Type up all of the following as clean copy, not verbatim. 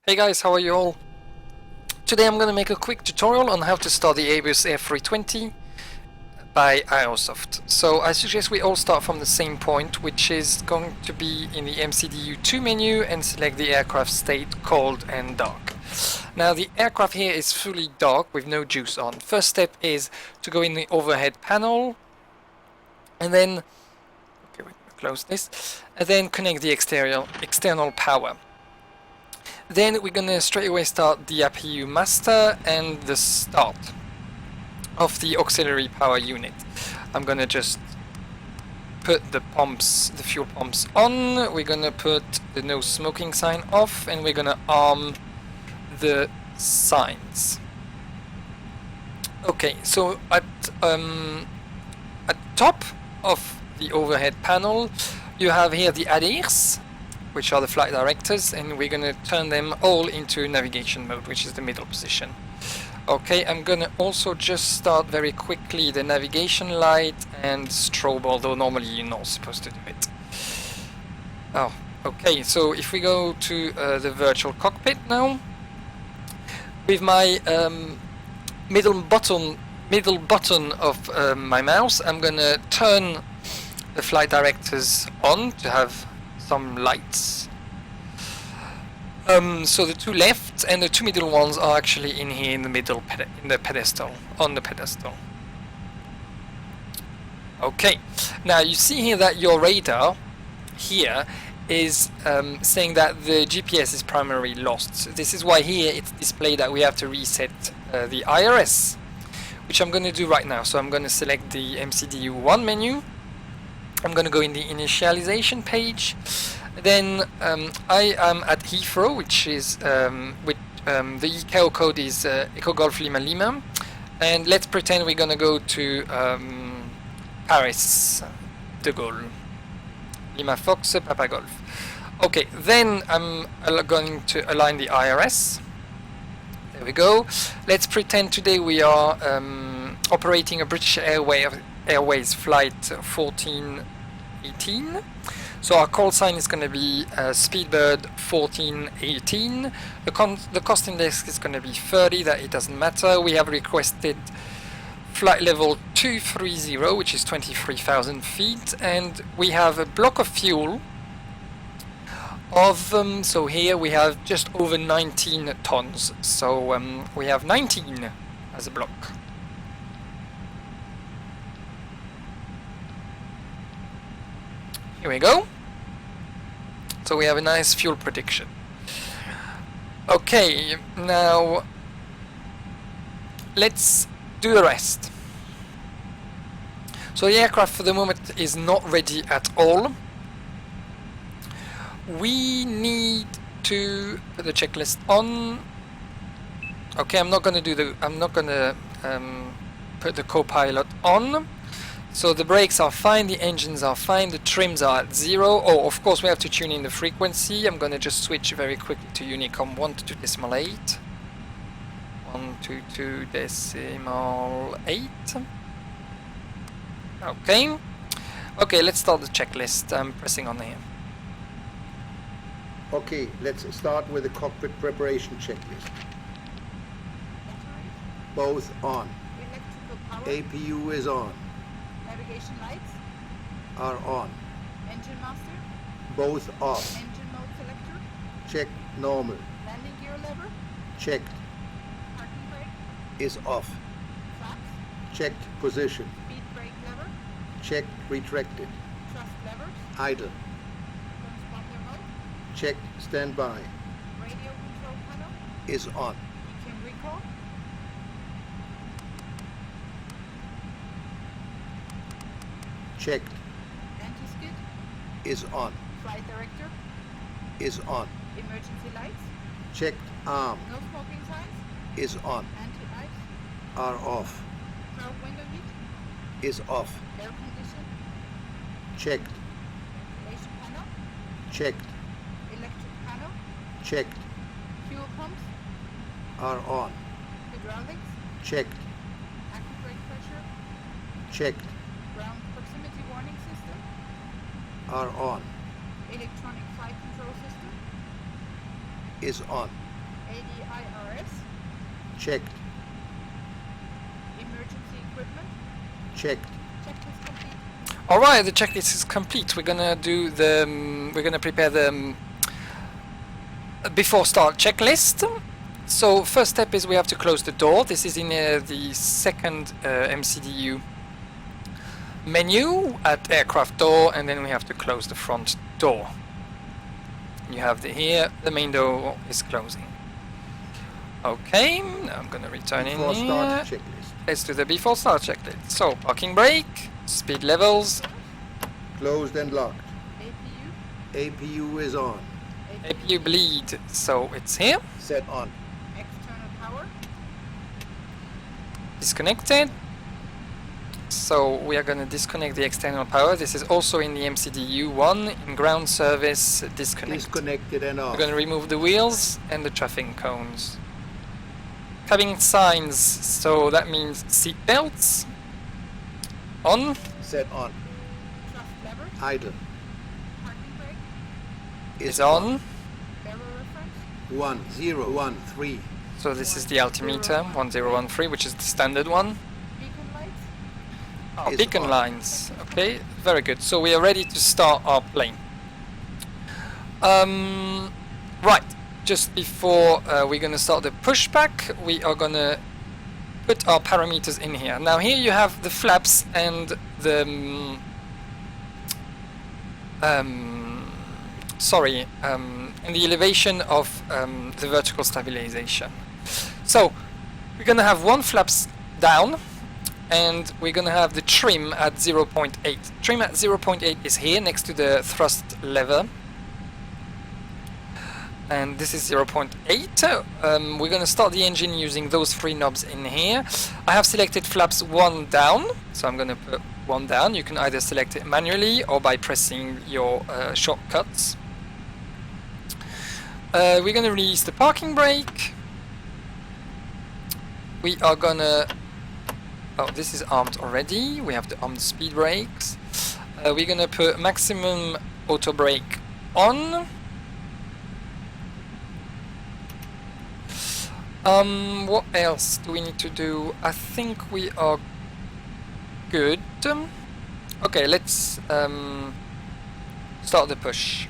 Hey guys, how are you all? Today I'm going to make a quick tutorial on how to start the Airbus A320 by Aerosoft. So I suggest we all start from the same point, which is going to be in the MCDU2 menu, and select the aircraft state cold and dark. Now the aircraft here is fully dark with no juice on. First step is to go in the overhead panel and then close this, and then connect the external power. Then we're gonna straight away start the APU master and the start of the auxiliary power unit. I'm gonna just put the pumps, the fuel pumps on. We're gonna put the no smoking sign off, and we're gonna arm the signs. Okay, so at top of the overhead panel you have here the ADIRs, which are the flight directors, and we're going to turn them all into navigation mode, which is the middle position. Okay, I'm going to also just start very quickly the navigation light and strobe, although normally you're not supposed to do it. Oh, okay, so if we go to the virtual cockpit now, with my middle button of my mouse, I'm going to turn the flight directors on to have some lights. So the two left and the two middle ones are actually in here in the middle, on the pedestal. Okay, now you see here that your radar here is saying that the GPS is primarily lost. So this is why here it's displayed that we have to reset the IRS, which I'm going to do right now. So I'm going to select the MCDU1 menu. I'm going to go in the initialization page. Then I am at Heathrow, which is the ICAO code is Echo Golf Lima Lima, and let's pretend we're going to go to Paris de Gaulle, Lima Fox Papa Golf. Okay, then I'm going to align the IRS. There we go. Let's pretend today we are operating a British Airways flight 1418. So our call sign is going to be Speedbird 1418. The cost index is going to be 30, that it doesn't matter. We have requested flight level 230, which is 23,000 feet, and we have a block of fuel of, so here we have just over 19 tons. So we have 19 as a block. Here we go. So we have a nice fuel prediction. Okay, now let's do the rest. So the aircraft for the moment is not ready at all. We need to put the checklist on. Okay, I'm not going to put the co-pilot on. So the brakes are fine, the engines are fine, the trims are at 0. Oh, of course we have to tune in the frequency. I'm going to just switch very quickly to Unicom 122.8. 122.8. Okay. Okay, let's start the checklist. I'm pressing on here. Okay, let's start with the cockpit preparation checklist. Both on. Electrical power. APU is on. Navigation lights. Are on. Engine master. Both off. Engine mode selector. Check normal. Landing gear lever. Checked. Parking brake. Is off. Flaps. Checked position. Speed brake lever. Checked retracted. Thrust levers. Idle. Transponder mode. Checked standby. Radio control panel. Is on. EQ recall. Checked. Anti-skid. Is on. Flight director. Is on. Emergency lights. Checked arm. No smoking signs. Is on. Anti-ice. Are off. Crowd window heat. Is off. Air condition. Checked. Ventilation panel. Checked. Electric panel. Checked. Fuel pumps. Are on. Hydraulics. Checked. Active brake pressure. Checked. Ground proximity warning system. Are on. Electronic flight control system. Is on. ADIRS. Checked. Emergency equipment. Checked. Checklist complete. All right, the checklist is complete. We're gonna do the we're gonna prepare the before start checklist. So first step is we have to close the door. This is in the second MCDU menu at aircraft door, and then we have to close the front door. You have here the main door is closing. Okay, now I'm gonna return Before in start here. checklist. Let's do the before start checklist. So parking brake, speed levels, Closed and locked. APU. APU is on. APU bleed. So it's here. Set on. External power. Disconnected. So we are going to disconnect the external power. This is also in the MCDU 1 in ground service disconnect. Disconnected and off. We're going to remove the wheels and the traffic cones. Cabin signs, so that means seat belts on. Set on. Thrust levers. Idle. Parking brake. Is on. Barrel reference. 1013. So this is the altimeter 1013, which is the standard one. Beacon lights. Oh, Is beacon on. lines. Okay, very good. So we are ready to start our plane. Right, just before we're going to start the pushback, we are going to put our parameters in here. Now here you have the flaps and the and the elevation of the vertical stabilization. So we're going to have one flaps down, and we're going to have the trim at 0.8. Trim at 0.8 is here next to the thrust lever, and this is 0.8. We're going to start the engine using those three knobs in here. I have selected flaps 1 down, so I'm going to put 1 down. You can either select it manually or by pressing your shortcuts. We're going to release the parking brake. We are going to... Oh, this is armed already. We have the armed speed brakes. We're going to put maximum auto brake on. What else do we need to do? I think we are good. Okay, let's start the push.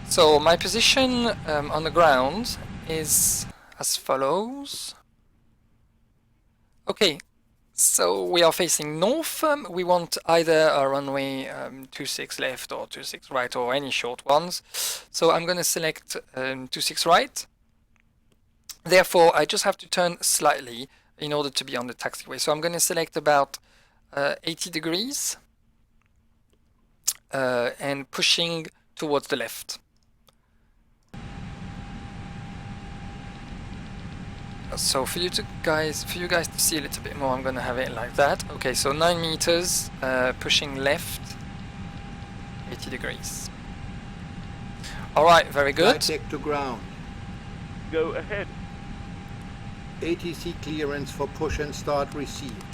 So my position on the ground is as follows. Okay, so we are facing north. We want either a runway 26 left or 26 right, or any short ones. So I'm going to select 26 right. Therefore, I just have to turn slightly in order to be on the taxiway. So I'm going to select about 80 degrees and pushing towards the left. So for you guys to see a little bit more, I'm gonna have it like that. Okay, so 9 meters, pushing left, 80 degrees. All right, very Flight good. deck to ground. Go ahead. ATC clearance for push and start received.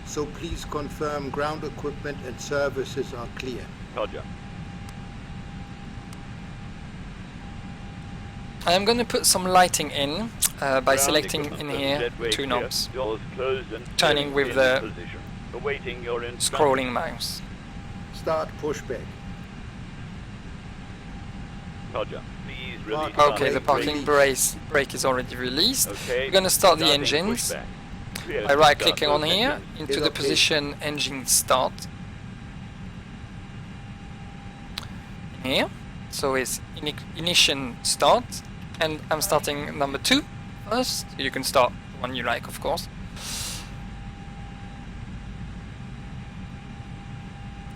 So please confirm ground equipment and services are clear. Roger. I'm gonna put some lighting in by Ground selecting equipment in and here jetway 2 clear. knobs, Doors closed and turning with in the position. Awaiting your instructions. scrolling mouse. Start pushback. Roger. Please release. Okay, the Parking parking brake is already released. Okay. We're gonna start the Starting engines pushback. Clear by to right-clicking start on those here engines. into Is the okay. position engine start. Here, so it's ignition start, and I'm starting number 2 first. You can start the one you like, of course.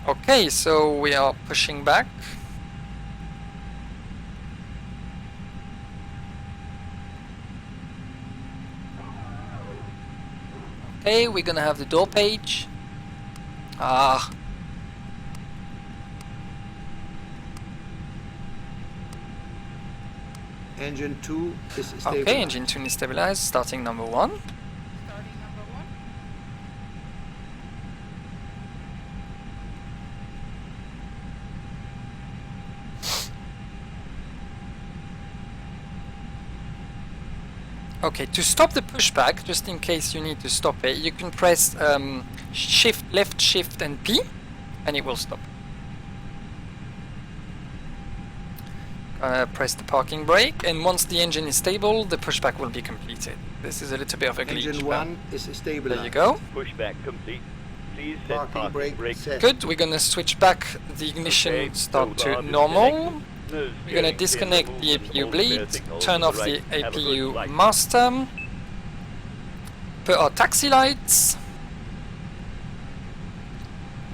Okay, so we are pushing back. Okay, we're gonna have the door page. Ah. Engine 2 is stabilized. Okay, engine 2 is stabilized, starting number 1. Starting number 1. Okay, to stop the pushback, just in case you need to stop it, you can press shift, left shift and P, and it will stop. Press the parking brake, and once the engine is stable, the pushback will be completed. This is a little bit of a glitch. Engine but 1 is stabilized. there you go. Pushback complete. Please set Parking brake set. Good, we're gonna switch back the ignition, Okay, start so to alarm is normal. connected. No We're gonna steering disconnect cable the and APU all bleed, spare signals turn on the off the right. Have a good APU flight. master, put our taxi lights,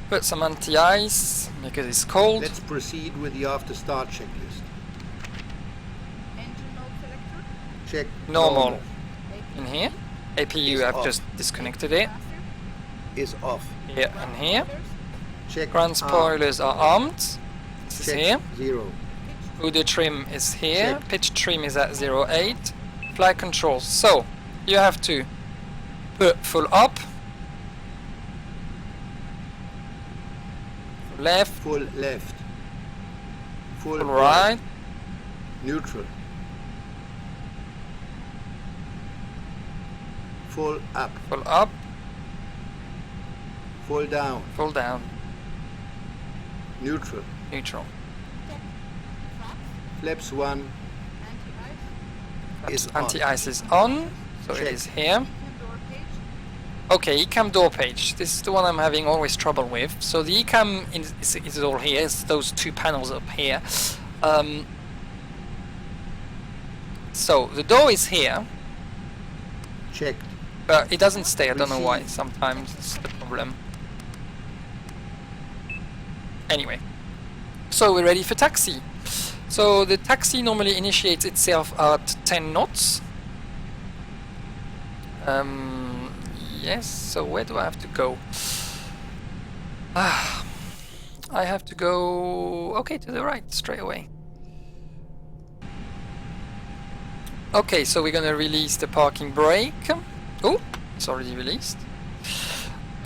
put some anti-ice because it's cold. Let's proceed with the after start checklist. Engine mode selector. Check Normal. APU. In here, APU Is I've off. just disconnected it, Faster. is off. here and here. Spoilers. Check Ground arm. spoilers are armed, this is Check here. 0. Udo trim is here, Check. pitch trim is at 08, flight controls. So, you have to put full up, full left, Full left. Full full right, Neutral. Full up. full up, Full down. full down, Neutral. neutral. Check. Flaps. Flaps 1 Anti-ice. is on. Anti-ice is on, so it Check. is here. Ecam door page. Okay, ECAM door page. This is the one I'm having always trouble with. So the ECAM is all here. It's those two panels up here. So the door is here, Checked. but it doesn't stay. I don't know why. Receive. Sometimes it's the problem. Anyway, so we're ready for taxi. So the taxi normally initiates itself at 10 knots. Yes, so where do I have to go? I have to go, okay, to the right, straight away. Okay, so we're gonna release the parking brake. Oh, it's already released.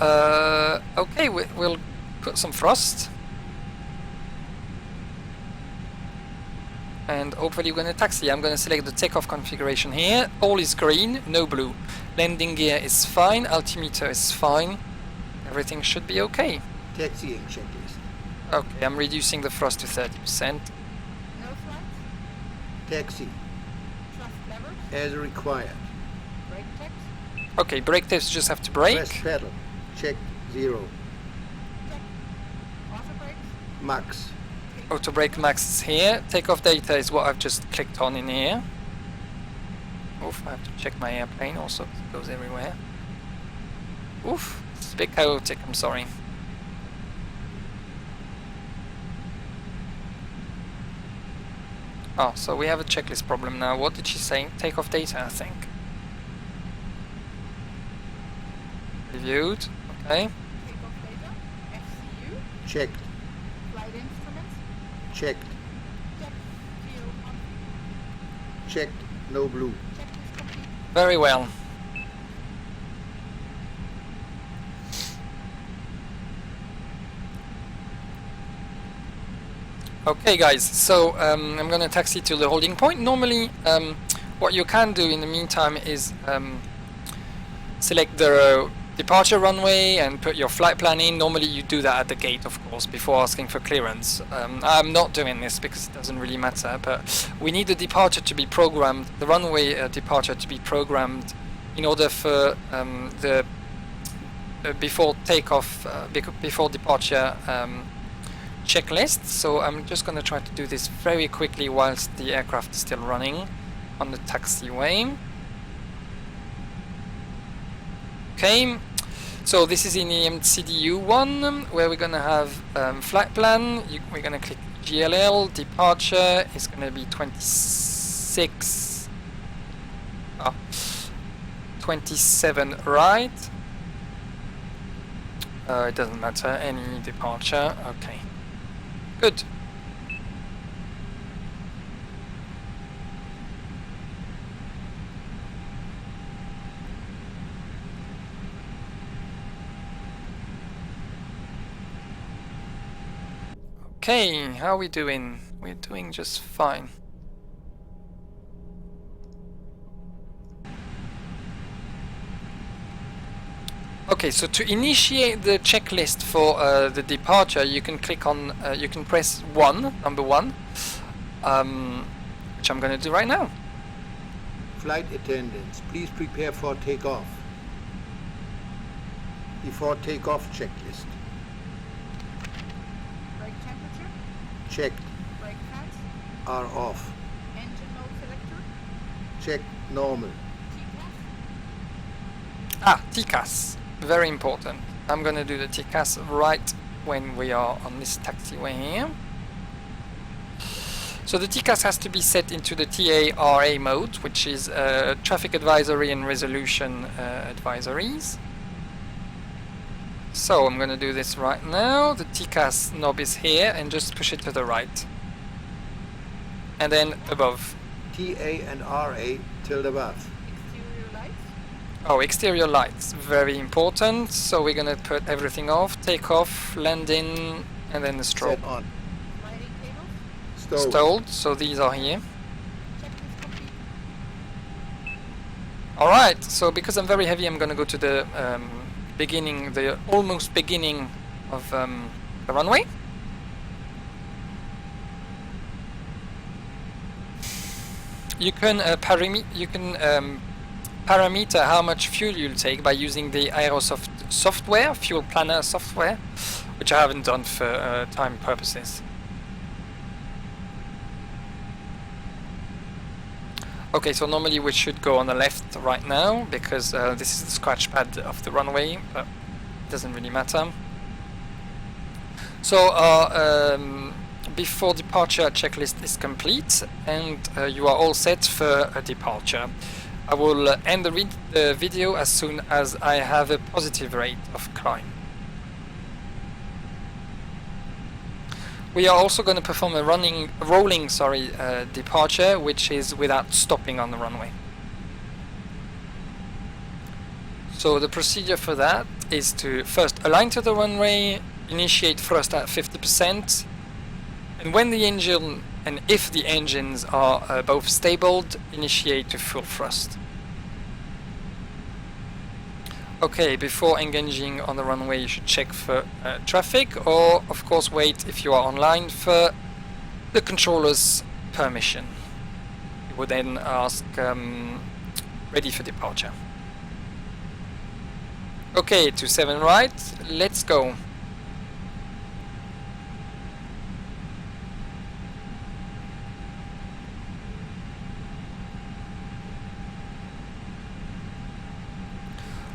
Okay, we'll put some thrust. And hopefully we're gonna taxi. I'm gonna select the takeoff configuration here. All is green, no blue. Landing gear is fine, altimeter is fine. Everything should be okay. Taxiing checklist. Okay, I'm reducing the thrust to 30%. No flights. Taxi. Thrust levers. As required. Brake checks. Okay, brake tests just have to brake. Press pedal. Check 0. Check. Auto brakes. Max. Auto brake max is here. Takeoff data is what I've just clicked on in here. Oof, I have to check my airplane also. It goes everywhere. Oof, it's a bit chaotic, I'm sorry. Oh, so we have a checklist problem now. What did she say? Takeoff data, I think. Reviewed. Okay. Takeoff data. FCU. Checked. Flight instruments. Checked. Check. Geo config. Checked. No blue. Checklist complete. Very well. Okay guys, so I'm gonna taxi to the holding point. Normally what you can do in the meantime is select the departure runway and put your flight plan in. Normally you do that at the gate, of course, before asking for clearance. I'm not doing this because it doesn't really matter, but we need the departure to be programmed, the runway departure to be programmed in order for the before takeoff, before departure checklist. So I'm just going to try to do this very quickly whilst the aircraft is still running on the taxiway. Okay, so this is in the MCDU one where we're going to have flight plan. We're going to click GLL. Departure is going to be 26 27 right. It doesn't matter, any departure. Okay, good. Okay, how are we doing? We're doing just fine. Okay, so to initiate the checklist for the departure, you can click on, you can press number 1, which I'm going to do right now. Flight attendants, please prepare for takeoff. Before takeoff checklist. Brake temperature. Checked. Brake pads. Are off. Engine mode selector. Checked. Normal. TCAS. TCAS, very important. I'm going to do the TCAS right when we are on this taxiway here. So the TCAS has to be set into the TARA mode, which is Traffic Advisory and Resolution Advisories. So I'm going to do this right now. The TCAS knob is here, and just push it to the right. And then above. TA and RA tilde above. Exterior lights. Oh, exterior lights, very important. So we're going to put everything off, take off, landing, and then the strobe. Set on. Lighting cables. Stowed. Stowed, so these are here. Checklist complete. Alright, so because I'm very heavy, I'm going to go to the beginning, the almost beginning of the runway. You can parameter how much fuel you'll take by using the Aerosoft software, fuel planner software, which I haven't done for time purposes. Okay, so normally we should go on the left right now because this is the scratch pad of the runway, but it doesn't really matter. So our before departure checklist is complete, and you are all set for a departure. I will end the video as soon as I have a positive rate of climb. We are also going to perform a rolling departure, which is without stopping on the runway. So the procedure for that is to first align to the runway, initiate thrust at 50%, and when the engine and if the engines are both stabled, initiate to full thrust. Okay, before engaging on the runway, you should check for traffic, or of course wait if you are online for the controller's permission. You would then ask ready for departure. Okay, 27 right, let's go.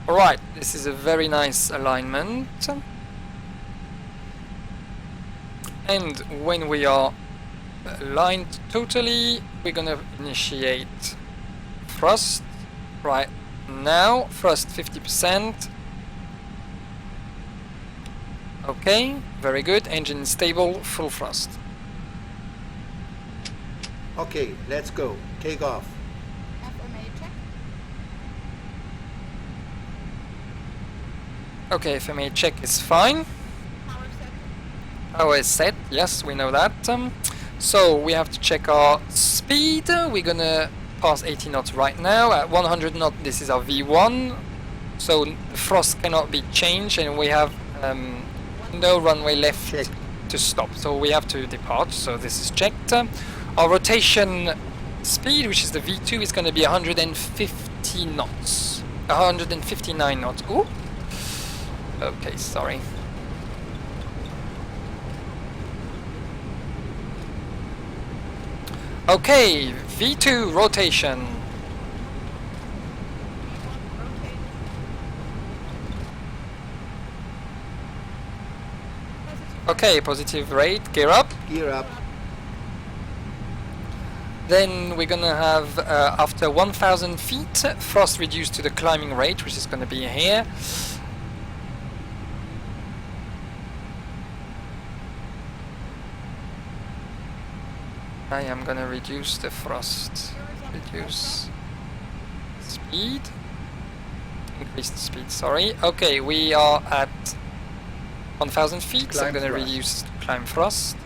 Alright, this is a very nice alignment. And when we are aligned totally, we're gonna initiate thrust right now. Thrust 50%. Okay, very good. Engine stable, full thrust. Okay, let's go. Take off. FMA check. Okay, FMA check is fine. Power set. Power is set, yes, we know that. So we have to check our speed. We're gonna pass 80 knots right now. At 100 knots, this is our V1. So the thrust cannot be changed, and we have no runway left Check. to stop. So we have to depart, so this is checked. Our rotation speed, which is the V2, is going to be 150 knots. 159 knots. Ooh. Okay, sorry. Okay, V2 rotation. V1 rotate. Positive. Okay, positive rate, gear up. Gear up. Then we're gonna have, after 1000 feet, thrust reduced to the climbing rate, which is gonna be here. I am gonna reduce the thrust. Reduce speed. Increase the speed, sorry. Okay, we are at 1000 feet, so I'm Climb gonna thrust. reduce climb thrust.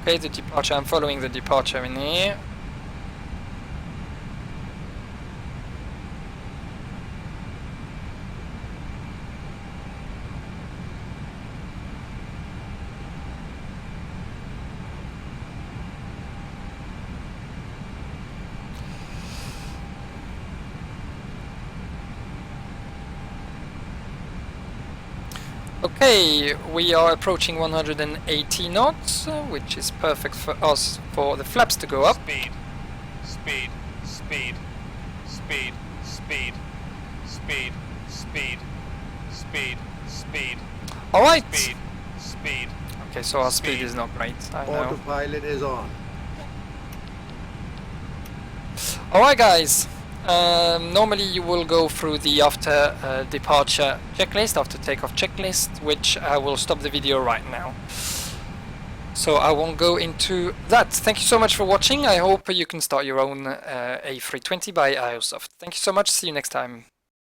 Okay, the departure, I'm following the departure in here. Okay, we are approaching 180 knots, which is perfect for us for the flaps to go up. Speed, speed, speed, speed, speed, speed, speed, speed, speed, Alright! speed, speed. Okay, so our speed Speed. is not great, I know. Autopilot is on. Alright guys, normally you will go through the after departure checklist, after takeoff checklist, which I will stop the video right now. So I won't go into that. Thank you so much for watching. I hope you can start your own A320 by Aerosoft. Thank you so much. See you next time.